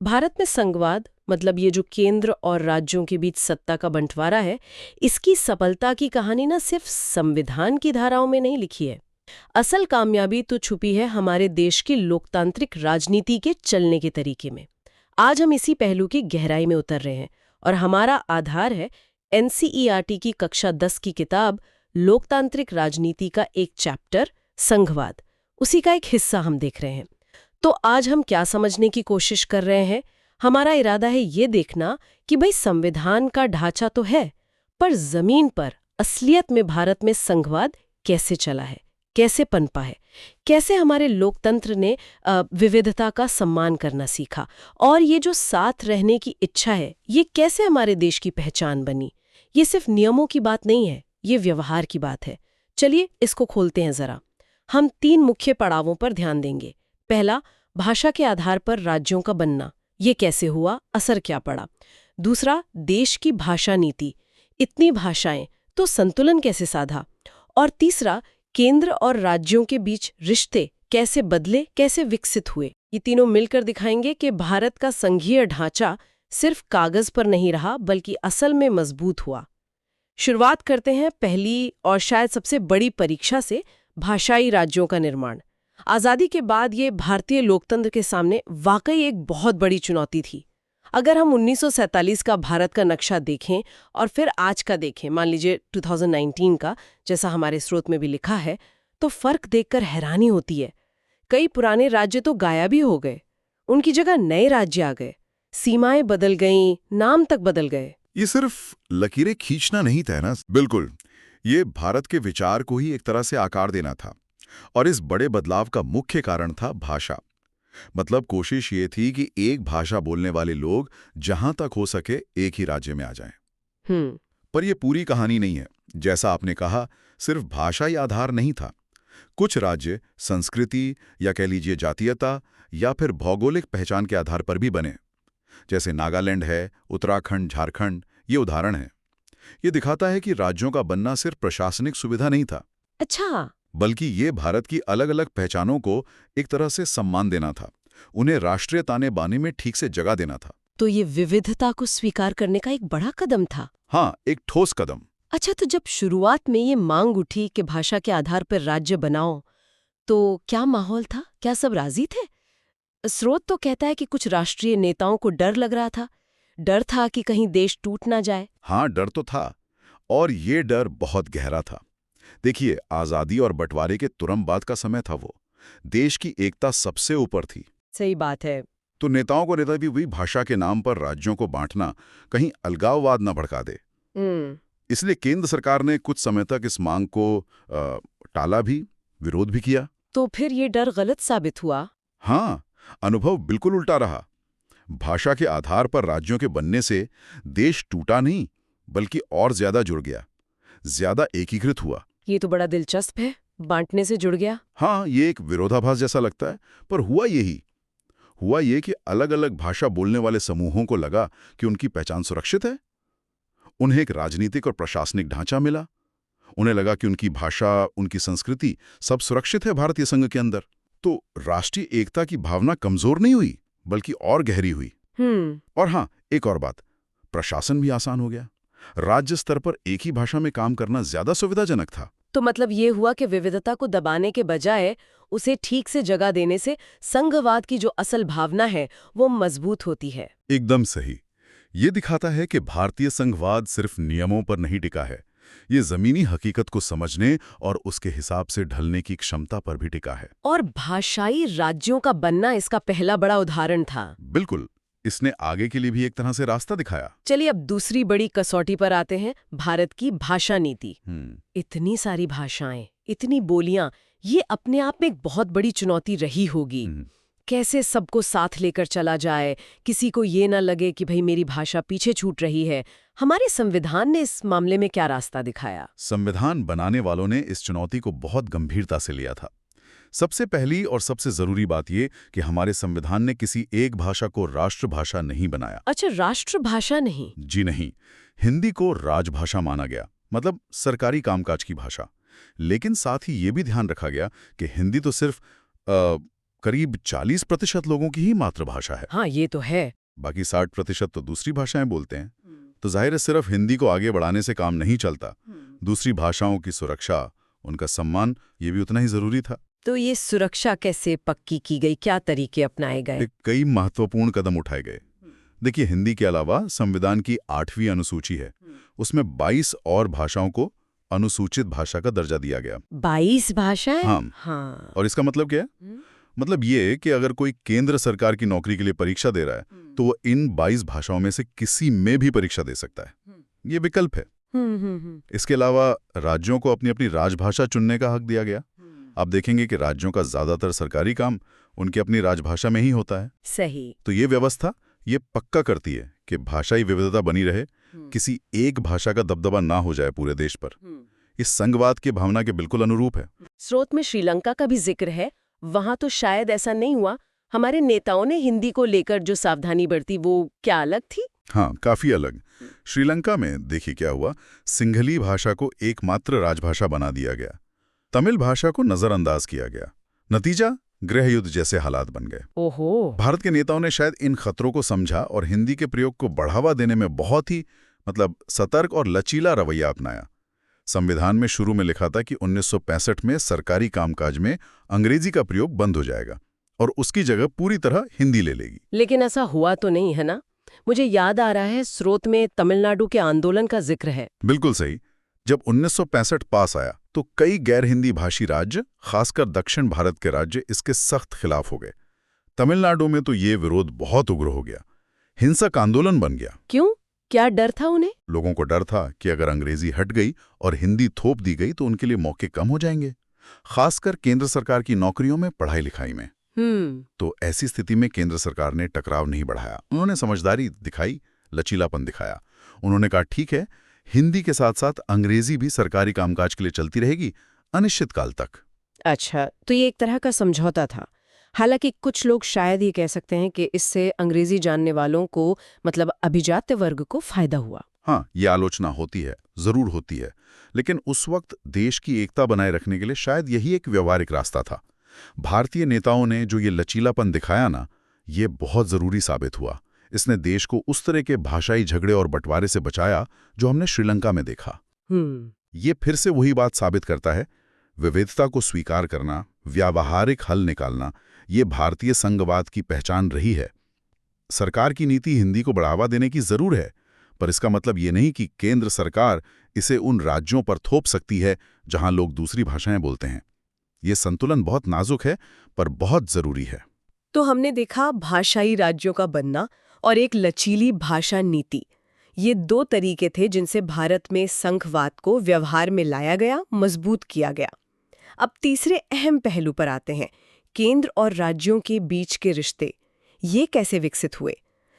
भारत में संघवाद मतलब ये जो केंद्र और राज्यों के बीच सत्ता का बंटवारा है, इसकी सफलता की कहानी ना सिर्फ संविधान की धाराओं में नहीं लिखी है। असल कामयाबी तो छुपी है हमारे देश की लोकतांत्रिक राजनीति के चलने के तरीके में। आज हम इसी पहलू की गहराई में उतर रहे हैं और हमारा आधार है एनसीईआरटी की कक्षा 10 की किताब लोकतांत्रिक राजनीति का एक चैप्टर संघवाद। उसी का एक हिस्सा हम देख रहे हैं। तो आज हम क्या समझने की कोशिश कर रहे हैं? हमारा इरादा है ये देखना कि भाई संविधान का ढांचा तो है, पर जमीन पर असलियत में भारत में संघवाद कैसे चला है, कैसे पनपा है, कैसे हमारे लोकतंत्र ने विविधता का सम्मान करना सीखा, और ये जो साथ रहने की इच्छा है ये कैसे हमारे देश की पहचान बनी। ये सिर्फ नियमों की बात नहीं है, ये व्यवहार की बात है। चलिए इसको खोलते हैं जरा। हम 3 मुख्य पड़ावों पर ध्यान देंगे। पहला, भाषा के आधार पर राज्यों का बनना, ये कैसे हुआ, असर क्या पड़ा। दूसरा, देश की भाषा नीति, इतनी भाषाएं तो संतुलन कैसे साधा। और तीसरा, केंद्र और राज्यों के बीच रिश्ते कैसे बदले, कैसे विकसित हुए। ये तीनों मिलकर दिखाएंगे कि भारत का संघीय ढांचा सिर्फ कागज पर नहीं रहा बल्कि असल में मजबूत हुआ। शुरुआत करते हैं पहली और शायद सबसे बड़ी परीक्षा से, भाषाई राज्यों का निर्माण। आज़ादी के बाद ये भारतीय लोकतंत्र के सामने वाकई एक बहुत बड़ी चुनौती थी। अगर हम 1947 का भारत का नक्शा देखें और फिर आज का देखें, मान लीजिए 2019 का, जैसा हमारे स्रोत में भी लिखा है, तो फर्क देखकर हैरानी होती है। कई पुराने राज्य तो गायब ही हो गए, उनकी जगह नए राज्य आ गए, सीमाएं बदल गईं, नाम तक बदल गए। ये सिर्फ लकीरें खींचना नहीं था ना। बिल्कुल, ये भारत के विचार को ही एक तरह से आकार देना था। और इस बड़े बदलाव का मुख्य कारण था भाषा। मतलब कोशिश ये थी कि एक भाषा बोलने वाले लोग जहां तक हो सके एक ही राज्य में आ जाएं। पर यह पूरी कहानी नहीं है। जैसा आपने कहा, सिर्फ भाषाई आधार नहीं था। कुछ राज्य संस्कृति या कह लीजिए जातीयता या फिर भौगोलिक पहचान के आधार पर भी बने। जैसे नागालैंड है, उत्तराखंड, झारखंड, ये उदाहरण है। ये दिखाता है कि राज्यों का बनना सिर्फ प्रशासनिक सुविधा नहीं था, अच्छा, बल्कि ये भारत की अलग अलग पहचानों को एक तरह से सम्मान देना था, उन्हें राष्ट्रीय ताने बाने में ठीक से जगह देना था। तो ये विविधता को स्वीकार करने का एक बड़ा कदम था। हाँ, एक ठोस कदम। अच्छा, तो जब शुरुआत में ये मांग उठी कि भाषा के आधार पर राज्य बनाओ, तो क्या माहौल था? क्या सब राजी थे? स्रोत तो कहता है कि कुछ राष्ट्रीय नेताओं को डर लग रहा था। डर था कि कहीं देश टूट ना जाए। हाँ, डर तो था, और ये डर बहुत गहरा था। देखिए, आज़ादी और बंटवारे के तुरंत बाद का समय था वो। देश की एकता सबसे ऊपर थी। सही बात है। तो नेताओं को नेता भी भाषा के नाम पर राज्यों को बांटना कहीं अलगाववाद न भड़का दे। इसलिए केंद्र सरकार ने कुछ समय तक इस मांग को टाला भी, विरोध भी किया। तो फिर ये डर गलत साबित हुआ? हाँ, अनुभव बिल्कुल उल्टा रहा। भाषा के आधार पर राज्यों के बनने से देश टूटा नहीं, बल्कि और ज्यादा जुड़ गया, ज्यादा एकीकृत हुआ। ये तो बड़ा दिलचस्प है, बांटने से जुड़ गया। हाँ, ये एक विरोधाभास जैसा लगता है, पर हुआ ये कि अलग अलग भाषा बोलने वाले समूहों को लगा कि उनकी पहचान सुरक्षित है। उन्हें एक राजनीतिक और प्रशासनिक ढांचा मिला। उन्हें लगा कि उनकी भाषा, उनकी संस्कृति सब सुरक्षित है भारतीय संघ के अंदर। तो राष्ट्रीय एकता की भावना कमजोर नहीं हुई, बल्कि और गहरी हुई। और हाँ, एक और बात, प्रशासन भी आसान हो गया। राज्य स्तर पर एक ही भाषा में काम करना ज्यादा सुविधाजनक था। तो मतलब ये हुआ कि विविधता को दबाने के बजाय उसे ठीक से जगह देने से संघवाद की जो असल भावना है वो मजबूत होती है। एकदम सही। ये दिखाता है कि भारतीय संघवाद सिर्फ नियमों पर नहीं टिका है, ये जमीनी हकीकत को समझने और उसके हिसाब से ढलने की क्षमता पर भी टिका है। और भाषाई राज्यों का बनना इसका पहला बड़ा उदाहरण था। बिल्कुल, इसने आगे के लिए भी एक तरह से रास्ता दिखाया। चलिए अब दूसरी बड़ी कसौटी पर आते हैं, भारत की भाषा नीति। इतनी सारी भाषाएं, इतनी बोलियां, ये अपने आप में एक बहुत बड़ी चुनौती रही होगी। कैसे सबको साथ लेकर चला जाए, किसी को ये ना लगे कि भाई मेरी भाषा पीछे छूट रही है। हमारे संविधान ने इस मामले में क्या रास्ता दिखाया? संविधान बनाने वालों ने इस चुनौती को बहुत गंभीरता से लिया था। सबसे पहली और सबसे जरूरी बात ये कि हमारे संविधान ने किसी एक भाषा को राष्ट्रभाषा नहीं बनाया। अच्छा, राष्ट्रभाषा नहीं? जी नहीं, हिंदी को राजभाषा माना गया, मतलब सरकारी कामकाज की भाषा। लेकिन साथ ही ये भी ध्यान रखा गया कि हिंदी तो सिर्फ करीब 40% लोगों की ही मातृभाषा है। हाँ, ये तो है। बाकी 60% तो दूसरी भाषाएं बोलते हैं। तो जाहिर है सिर्फ हिंदी को आगे बढ़ाने से काम नहीं चलता। दूसरी भाषाओं की सुरक्षा, उनका सम्मान, ये भी उतना ही जरूरी था। तो ये सुरक्षा कैसे पक्की की गई, क्या तरीके अपनाए गए? कई महत्वपूर्ण कदम उठाए गए। देखिए, हिंदी के अलावा संविधान की 8वीं अनुसूची है, उसमें 22 और भाषाओं को अनुसूचित भाषा का दर्जा दिया गया। 22 भाषाएं? हाँ। और इसका मतलब क्या है? मतलब ये कि अगर कोई केंद्र सरकार की नौकरी के लिए परीक्षा दे रहा है तो वो इन 22 भाषाओं में से किसी में भी परीक्षा दे सकता है। ये विकल्प है। इसके अलावा राज्यों को अपनी अपनी राजभाषा चुनने का हक दिया गया। आप देखेंगे कि राज्यों का ज्यादातर सरकारी काम उनकी अपनी राजभाषा में ही होता है। सही। तो ये व्यवस्था ये पक्का करती है कि भाषाई विविधता बनी रहे, किसी एक भाषा का दबदबा ना हो जाए पूरे देश पर। इस संघवाद की भावना के बिल्कुल अनुरूप है। स्रोत में श्रीलंका का भी जिक्र है, वहां तो शायद ऐसा नहीं हुआ। हमारे नेताओं ने हिंदी को लेकर जो सावधानी बरती वो क्या अलग थी? हाँ, काफी अलग। श्रीलंका में देखिए क्या हुआ, सिंघली भाषा को एकमात्र राजभाषा बना दिया गया, तमिल भाषा को नजरअंदाज किया गया। नतीजा, गृह युद्ध जैसे हालात बन गए। ओहो। भारत के नेताओं ने शायद इन खतरों को समझा और हिंदी के प्रयोग को बढ़ावा देने में बहुत ही सतर्क और लचीला रवैया अपनाया। संविधान में शुरू में लिखा था कि 1965 में सरकारी कामकाज में अंग्रेजी का प्रयोग बंद हो जाएगा और उसकी जगह पूरी तरह हिंदी ले लेगी। लेकिन ऐसा हुआ तो नहीं, है ना? मुझे याद आ रहा है स्रोत में तमिलनाडु के आंदोलन का जिक्र है। बिल्कुल सही। जब 1965 पास आया तो कई गैर हिंदी भाषी राज्य, खासकर दक्षिण भारत के राज्य, इसके सख्त खिलाफ हो गए। तमिलनाडु में तो ये विरोध बहुत उग्र हो गया, हिंसक आंदोलन बन गया। क्यों? क्या डर था उन्हें? लोगों को डर था कि अगर अंग्रेजी हट गई और हिंदी थोप दी गई तो उनके लिए मौके कम हो जाएंगे, खासकर केंद्र सरकार की नौकरियों में, पढ़ाई लिखाई में। तो ऐसी स्थिति में केंद्र सरकार ने टकराव नहीं बढ़ाया। उन्होंने समझदारी दिखाई, लचीलापन दिखाया। उन्होंने कहा ठीक है, हिंदी के साथ साथ अंग्रेजी भी सरकारी कामकाज के लिए चलती रहेगी अनिश्चित काल तक। अच्छा, तो ये एक तरह का समझौता था। हालांकि कुछ लोग शायद ये कह सकते हैं कि इससे अंग्रेजी जानने वालों को, मतलब अभिजात्य वर्ग को, फायदा हुआ। हाँ, ये आलोचना होती है, जरूर होती है, लेकिन उस वक्त देश की एकता बनाए रखने के लिए शायद यही एक व्यवहारिक रास्ता था। भारतीय नेताओं ने जो ये लचीलापन दिखाया ना, ये बहुत जरूरी साबित हुआ। इसने देश को उस तरह के भाषाई झगड़े और बंटवारे से बचाया जो हमने श्रीलंका में देखा। ये फिर से वही बात साबित करता है, विविधता को स्वीकार करना, व्यावहारिक हल निकालना, ये भारतीय संघवाद की पहचान रही है। सरकार की नीति हिंदी को बढ़ावा देने की जरूर है, पर इसका मतलब ये नहीं कि केंद्र सरकार इसे उन राज्यों पर थोप सकती है जहां लोग दूसरी भाषाएं बोलते हैं। ये संतुलन बहुत नाजुक है, पर बहुत जरूरी है। तो हमने देखा भाषाई राज्यों का बनना और एक लचीली भाषा नीति। ये दो तरीके थे जिनसे भारत में संघवाद को व्यवहार में लाया गया, मजबूत किया गया। अब तीसरे अहम पहलू पर आते हैं, केंद्र और राज्यों के बीच के रिश्ते। ये कैसे विकसित हुए?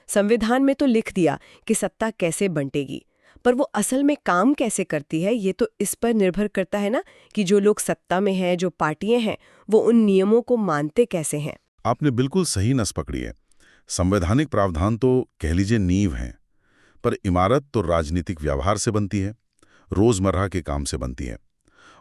संविधान में तो लिख दिया कि सत्ता कैसे बंटेगी, पर वो असल में काम कैसे करती है, ये तो इस पर निर्भर करता है ना कि जो लोग सत्ता में हैं, जो पार्टियां हैं, वो उन नियमों को मानते कैसे हैं। आपने बिल्कुल सही नस पकड़ी है। संवैधानिक प्रावधान तो कह लीजिए नींव हैं, पर इमारत तो राजनीतिक व्यवहार से बनती है, रोजमर्रा के काम से बनती है।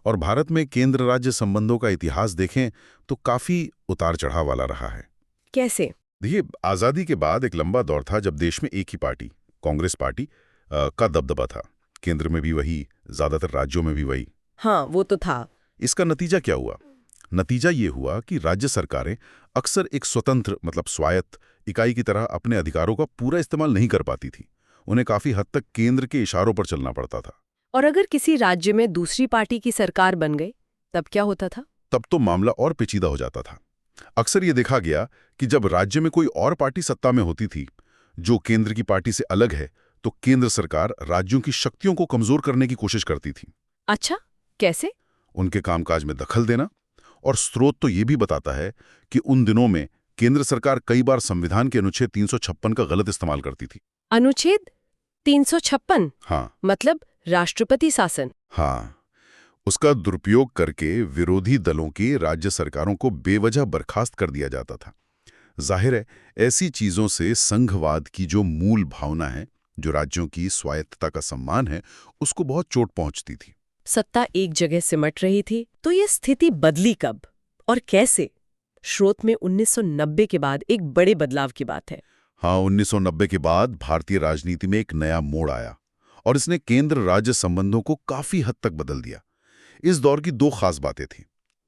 और भारत में केंद्र राज्य संबंधों का इतिहास देखें तो काफी उतार चढ़ाव वाला रहा है। कैसे? देखिए, आजादी के बाद एक लंबा दौर था जब देश में एक ही पार्टी, कांग्रेस पार्टी का दबदबा था। केंद्र में भी वही, ज्यादातर राज्यों में भी वही। हाँ, वो तो था। इसका नतीजा क्या हुआ? नतीजा ये हुआ कि राज्य सरकारें अक्सर एक स्वतंत्र, स्वायत्त इकाई की तरह अपने अधिकारों का पूरा इस्तेमाल नहीं कर पाती थी। उन्हें काफी हद तक केंद्र के इशारों पर चलना पड़ता था। और अगर किसी राज्य में दूसरी पार्टी की सरकार बन गई, तब क्या होता था? तब तो मामला और पेचीदा हो जाता था। अक्सर ये देखा गया कि जब राज्य में कोई और पार्टी सत्ता में होती थी जो केंद्र की पार्टी से अलग है, तो केंद्र सरकार राज्यों की शक्तियों को कमजोर करने की कोशिश करती थी। अच्छा, कैसे? उनके कामकाज में दखल देना। और स्रोत तो ये भी बताता है कि उन दिनों में केंद्र सरकार कई बार संविधान के अनुच्छेद 356 का गलत इस्तेमाल करती थी। अनुच्छेद 356? हाँ, मतलब राष्ट्रपति शासन। हाँ, उसका दुरुपयोग करके विरोधी दलों की राज्य सरकारों को बेवजह बर्खास्त कर दिया जाता था। जाहिर है, ऐसी चीजों से संघवाद की जो मूल भावना है, जो राज्यों की स्वायत्तता का सम्मान है, उसको बहुत चोट पहुंचती थी। सत्ता एक जगह सिमट रही थी, तो ये स्थिति बदली कब और कैसे? स्रोत में 1990 के बाद एक बड़े बदलाव की बात है। हाँ, 1990 के बाद भारतीय राजनीति में एक नया मोड़ आया और इसने केंद्र राज्य संबंधों को काफी हद तक बदल दिया। इस दौर की दो खास बातें थीं।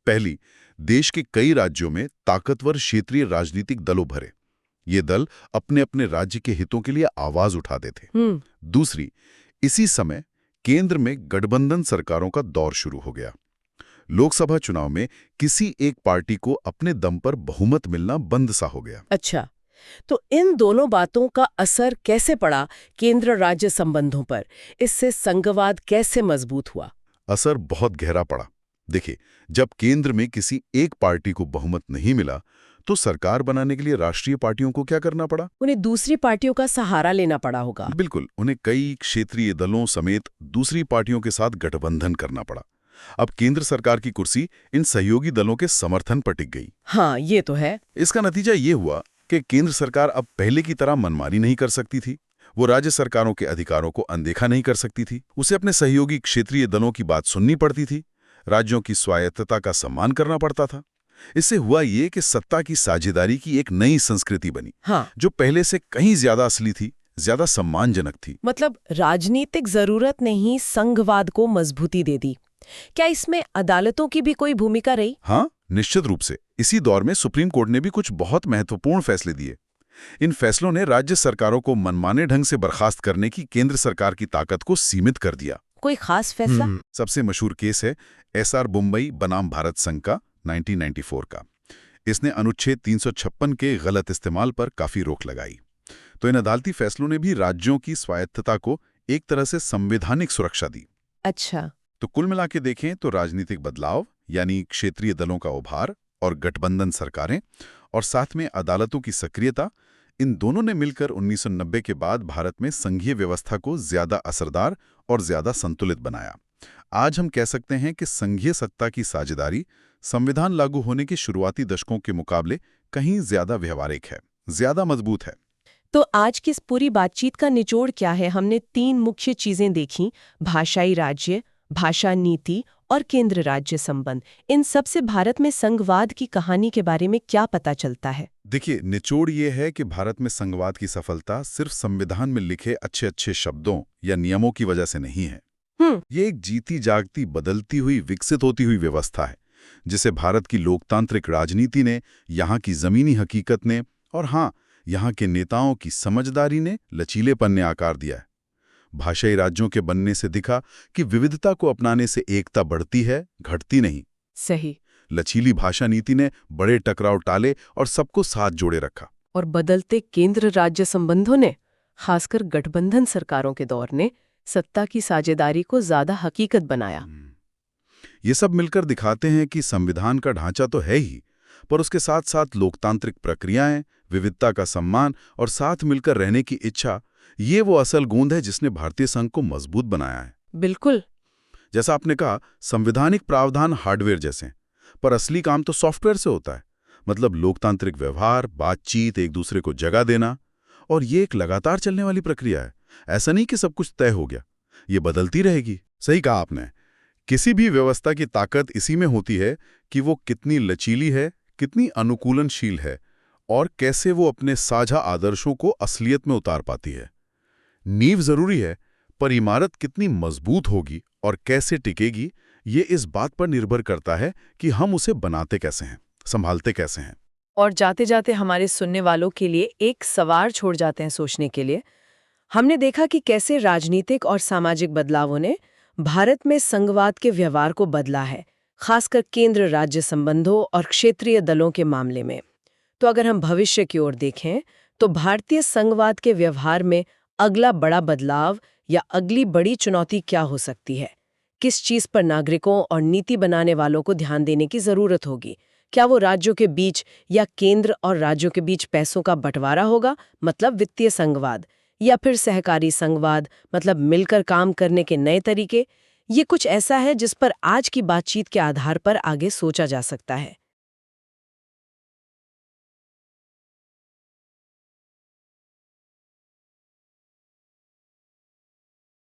पहली, देश के कई राज्यों में ताकतवर क्षेत्रीय राजनीतिक दल उभरे। ये दल अपने अपने राज्य के हितों के लिए आवाज उठाते थे। दूसरी, इसी समय केंद्र में गठबंधन सरकारों का दौर शुरू हो गया। लोकसभा चुनाव में किसी एक पार्टी को अपने दम पर बहुमत मिलना बंद सा हो गया। अच्छा, तो इन दोनों बातों का असर कैसे पड़ा केंद्र राज्य संबंधों पर? इससे संघवाद कैसे मजबूत हुआ? असर बहुत गहरा पड़ा। देखिए, जब केंद्र में किसी एक पार्टी को बहुमत नहीं मिला, तो सरकार बनाने के लिए राष्ट्रीय पार्टियों को क्या करना पड़ा? उन्हें दूसरी पार्टियों का सहारा लेना पड़ा होगा। बिल्कुल, उन्हें कई क्षेत्रीय दलों समेत दूसरी पार्टियों के साथ गठबंधन करना पड़ा। अब केंद्र सरकार की कुर्सी इन सहयोगी दलों के समर्थन पर टिक गई। हाँ, ये तो है। इसका नतीजा ये हुआ कि केंद्र सरकार अब पहले की तरह मनमानी नहीं कर सकती थी। वो राज्य सरकारों के अधिकारों को अनदेखा नहीं कर सकती थी। उसे अपने सहयोगी क्षेत्रीय दलों की बात सुननी पड़ती थी। राज्यों की स्वायत्तता का सम्मान करना पड़ता था। इससे हुआ ये कि सत्ता की साझेदारी की एक नई संस्कृति बनी। हाँ, जो पहले से कहीं ज्यादा असली थी, ज्यादा सम्मानजनक थी। मतलब राजनीतिक जरूरत ने ही संघवाद को मजबूती दे दी। क्या इसमें अदालतों की भी कोई भूमिका रही? हाँ, निश्चित रूप से। इसी दौर में सुप्रीम कोर्ट ने भी कुछ बहुत महत्वपूर्ण फैसले दिए। इन फैसलों ने राज्य सरकारों को मनमाने ढंग से बर्खास्त करने की केंद्र सरकार की ताकत को सीमित कर दिया। कोई खास फैसला? सबसे मशहूर केस है एसआर मुंबई बनाम भारत संघ का 1994 का। इसने अनुच्छेद 356 के गलत इस्तेमाल पर काफी रोक लगाई। तो इन अदालती फैसलों ने भी राज्यों की स्वायत्तता को एक तरह से संवैधानिक सुरक्षा दी। अच्छा, तो कुल मिला के देखें तो राजनीतिक बदलाव, यानी क्षेत्रीय दलों का उभार और गठबंधन सरकारें, और साथ में अदालतों की सक्रियता, इन दोनों ने मिलकर 1990 के बाद भारत में संघीय व्यवस्था को ज्यादा असरदार और ज्यादा संतुलित बनाया। आज हम कह सकते हैं कि संघीय सत्ता की साझेदारी संविधान लागू होने के शुरुआती दशकों के मुकाबले कहीं ज्यादा व्यवहारिक है, ज्यादा मजबूत है। तो आज की इस पूरी बातचीत का निचोड़ क्या है? हमने 3 मुख्य चीजें देखी: भाषाई राज्य, भाषा नीति और केंद्र राज्य संबंध। इन सब से भारत में संघवाद की कहानी के बारे में क्या पता चलता है? देखिए, निचोड़ ये है कि भारत में संघवाद की सफलता सिर्फ संविधान में लिखे अच्छे अच्छे शब्दों या नियमों की वजह से नहीं है। ये एक जीती जागती, बदलती हुई, विकसित होती हुई व्यवस्था है, जिसे भारत की लोकतांत्रिक राजनीति ने, यहाँ की जमीनी हकीकत ने और हाँ, यहाँ के नेताओं की समझदारी ने, लचीलेपन ने आकार दिया है। भाषाई राज्यों के बनने से दिखा कि विविधता को अपनाने से एकता बढ़ती है, घटती नहीं। सही। लचीली भाषा नीति ने बड़े टकराव टाले और सबको साथ जोड़े रखा। और बदलते केंद्र राज्य संबंधों ने, खासकर गठबंधन सरकारों के दौर ने, सत्ता की साझेदारी को ज्यादा हकीकत बनाया। ये सब मिलकर दिखाते हैं कि संविधान का ढांचा तो है ही, पर उसके साथ साथ लोकतांत्रिक प्रक्रियाएं, विविधता का सम्मान और साथ मिलकर रहने की इच्छा, ये वो असल गूंज है जिसने भारतीय संघ को मजबूत बनाया है। बिल्कुल। जैसा आपने कहा, संवैधानिक प्रावधान हार्डवेयर जैसे, पर असली काम तो सॉफ्टवेयर से होता है। मतलब लोकतांत्रिक व्यवहार, बातचीत, एक दूसरे को जगह देना, और ये एक लगातार चलने वाली प्रक्रिया है। ऐसा नहीं कि सब कुछ तय हो गया, ये बदलती रहेगी। सही कहा आपने। किसी भी व्यवस्था की ताकत इसी में होती है कि वो कितनी लचीली है, कितनी अनुकूलनशील है और कैसे वो अपने साझा आदर्शों को असलियत में उतार पाती है। नींव जरूरी है, पर इमारत कितनी मजबूत होगी और कैसे टिकेगी, ये इस बात पर निर्भर करता है कि हम उसे बनाते कैसे हैं, संभालते कैसे हैं। और जाते जाते हमारे सुनने वालों के लिए एक सवाल छोड़ जाते हैं सोचने के लिए। हमने देखा कि कैसे राजनीतिक और सामाजिक बदलावों ने भारत में संघवाद के व्यवहार को बदला है, खासकर केंद्र राज्य संबंधों और क्षेत्रीय दलों के मामले में। तो अगर हम भविष्य की ओर देखें, तो भारतीय संघवाद के व्यवहार में अगला बड़ा बदलाव या अगली बड़ी चुनौती क्या हो सकती है? किस चीज पर नागरिकों और नीति बनाने वालों को ध्यान देने की जरूरत होगी? क्या वो राज्यों के बीच या केंद्र और राज्यों के बीच पैसों का बंटवारा होगा, मतलब वित्तीय संघवाद, या फिर सहकारी संघवाद, मतलब मिलकर काम करने के नए तरीके? ये कुछ ऐसा है जिस पर आज की बातचीत के आधार पर आगे सोचा जा सकता है।